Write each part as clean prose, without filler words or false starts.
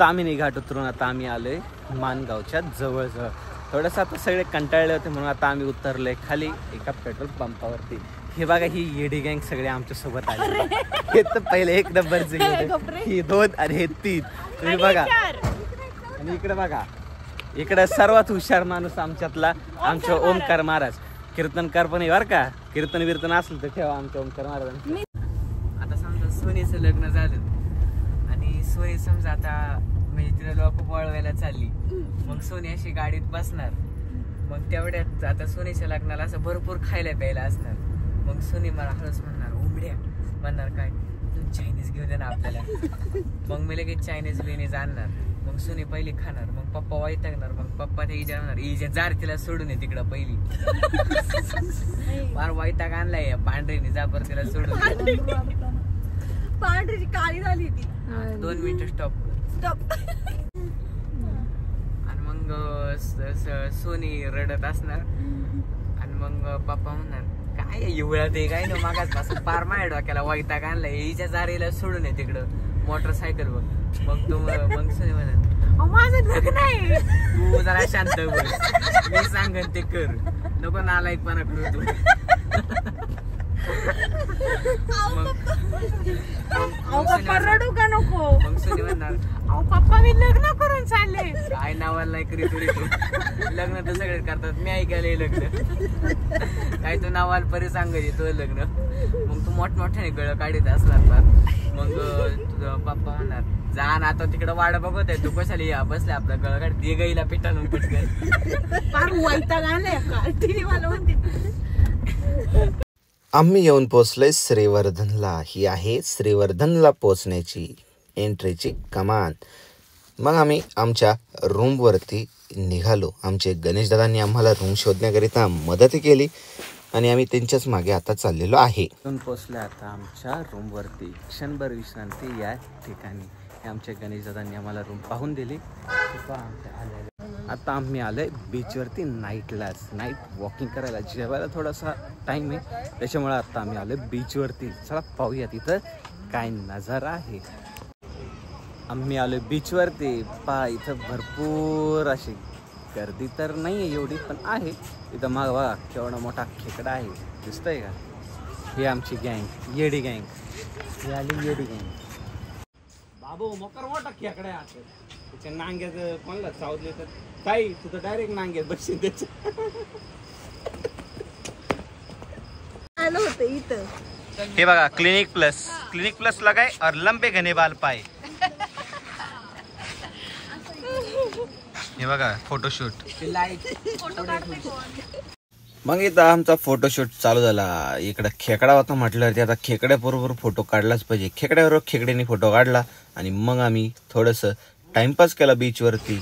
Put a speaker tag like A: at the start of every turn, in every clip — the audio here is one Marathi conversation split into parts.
A: तामिनी घाट उतरून आता आम्ही आलोय माणगावच्या जवळजवळ. थोडंसं आता सगळे कंटाळले होते म्हणून आता आम्ही उतरलोय खाली एका पेट्रोल पंपावरती. हे बघा ही येडी गँग सगळे आमच्या सोबत आले. हे तर पहिले 1 नंबरचे ही 2 आणि हे 3. तुम्ही बघा आणि इकडे बघा, इकडे सर्वात हुशार माणूस आमच्यातला आमच्या ओमकार महाराज. कीर्तनकार पण आहे बरं का, कीर्तन वीर्तन असलं तर ठेवा आमच्या ओमकार महाराज.
B: आता समजा सोनीचं लग्न झालं आणि सोनी समजा आता म्हणजे तिला लोक वळवायला चालली, मग सोनी अशी गाडीत बसणार. मग तेवढ्यात आता सोनीच्या लग्नाला असं भरपूर खायला प्यायला असणार. मग सोनी मला हळूच म्हणणार, उमड्या म्हणणार काय चायनीज घेऊन दे ना आपल्याला. मग मी लगेच चायनीज बिनीज आणणार. मग सोनी पहिली खाणार, मग पप्पा वैतागणार. मग पप्पा ते इजा म्हणणार, इजा जार तिला सोडून ये तिकडं पहिली. फार वैताग आणलाय पांढरीने, जा पर तिला सोडून.
C: पांढरीची काळी झाली ती.
B: 2 मिनिटं स्टॉप. आणि मग सोनी रडत असणार आणि मग पप्पा म्हणणार, काय एवढं ते काय ना मागासपासून पार माझ्या डोक्याला वैताग आणलाय, हिच्या जारीला सोडून ये तिकडं मोटरसायकल वर. मग मग सोनी म्हणत, माझं लग्न आहे, तू जरा शांत बस, मी सांगन ते कर, नको नालायकपणा करू तू.
C: रडू का नको.
B: मग सोनी म्हणणार, अहो पप्पा मी लग्न करून चालले. काय नावाला नाही करीत तू, लग्न तर सगळे करतात, मी ऐकायला लग्न काय तू नावाला परी सांगायची तुझं लग्न. मग तू मोठमोठ्याने गळ काढीत असणार पार. मग तुझं पप्पा म्हणणार, जा ना आता तिकडं वाट बघत आहे, तू कशाला या बसले आपलं गळ काढ, दे गाईला पिटाळून पटकन.
C: फार वैताग आणलाय का तिने मला म्हणते.
A: आम्ही येऊन पोहोचलोय श्रीवर्धनला. ही आहे श्रीवर्धनला पोहोचण्याची एंट्रीची कमान. मग आम्ही आमच्या रूमवरती निघालो. आमचे गणेश दादांनी आम्हाला रूम शोधण्याकरिता मदत केली आणि आम्ही त्यांच्याच मागे आता चाललेलो आहे. येऊन पोहोचले आता आमच्या रूमवरती. क्षणभर विश्रांती या ठिकाणी. हे आमच्या गणेश दादांनी आम्हाला रूम पाहून दिली. आता आम्ही आलोय बीचवरती नाईट वॉकिंग करायला. जेवायला थोडासा टाइम आहे त्याच्यामुळे आता आम्ही आलोय बीचवरती. चला पाहूया तिथं काय नजारा आहे. आम्ही आलोय बीचवरती. इथं भरपूर अशी गर्दी तर नाही आहे एवढी, पण आहे. इथं माग बघा केवढा मोठा खेकडा आहे, दिसतंय का. ही आमची गँग, येडी गँग. ही आली येडी गँग. बाबू मोकर मोठा खेकडा आहे. आता त्याच्या नांग्यात कोणाला चावले तर काही तुझं डायरेक्ट नांग्यात बसशील त्याच्या.
C: आलं होतं इथं.
A: हे बघा क्लिनिक प्लस लगाय और लंबे घने बाल पाय. हे बघा फोटोशूट. मग इथं आमचा फोटोशूट चालू झाला. इकडं खेकडा होता म्हटल्यावरती आता खेकड्याबरोबर फोटो काढलाच पाहिजे. खेकड्याबरोबर खेकड्याने फोटो काढला आणि मग आम्ही थोडस टाइमपास केला बीचवरती.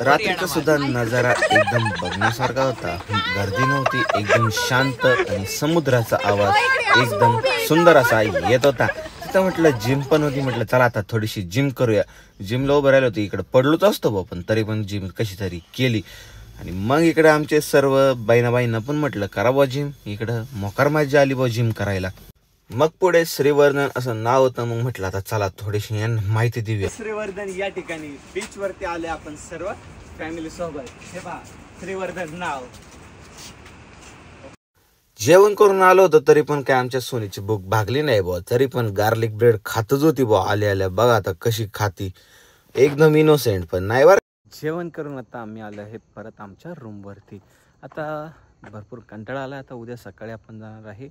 A: रात्रीचा सुद्धा नजारा एकदम बघण्यासारखा होता. गर्दी नव्हती, एकदम शांत आणि समुद्राचा आवाज एकदम सुंदर असा येत होता. तिथं म्हटलं जिम पण होती. म्हटलं चला आता थोडीशी जिम करूया. जिमला उभं राहिलो होती. इकडं पडलोच असतो बा, पण तरी पण जिम कशी तरी केली. आणि मग इकडे आमचे सर्व बाईंना पण म्हटलं करा बा जिम. इकडं मोकार मजा आली बा जिम करायला. मग पुढे श्रीवर्धन असं नाव होतं. मग म्हटलं आता चला थोडीशी यांना माहिती देऊया. श्रीवर्धन या ठिकाणी बीच वरती आले आपण सर्व फॅमिली सोबत. हे पहा श्रीवर्धन नाव. जेवण करून आलो होतो तरी पण काय आमच्या सोनीची भूक भागली नाही बुवा. तरी पण गार्लिक ब्रेड खातच होती बुवा. आल्या बघा आता कशी खाती, एकदम इनोसेंट पण नाही बरं. जेवण करून आता आम्ही आलो हे परत आमच्या रूमवरती. आता भरपूर कंटाळा आला. आता उद्या सकाळी आपण जाणार आहे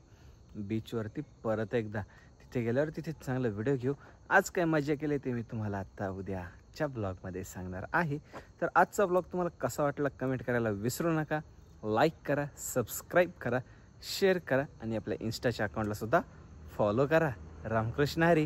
A: बीचवरती परत एकदा. तिथे गेल्यावर तिथे चांगला व्हिडिओ घेऊ. आज काय मजा केली ते मी तुम्हाला आता उद्याच्या ब्लॉगमध्ये सांगणार आहे. तर आजचा ब्लॉग तुम्हाला कसा वाटला कमेंट करायला विसरू नका. लाईक करा, सबस्क्राईब करा, शेअर करा आणि आपल्या इन्स्टाच्या अकाउंटला सुद्धा फॉलो करा. रामकृष्ण हरी.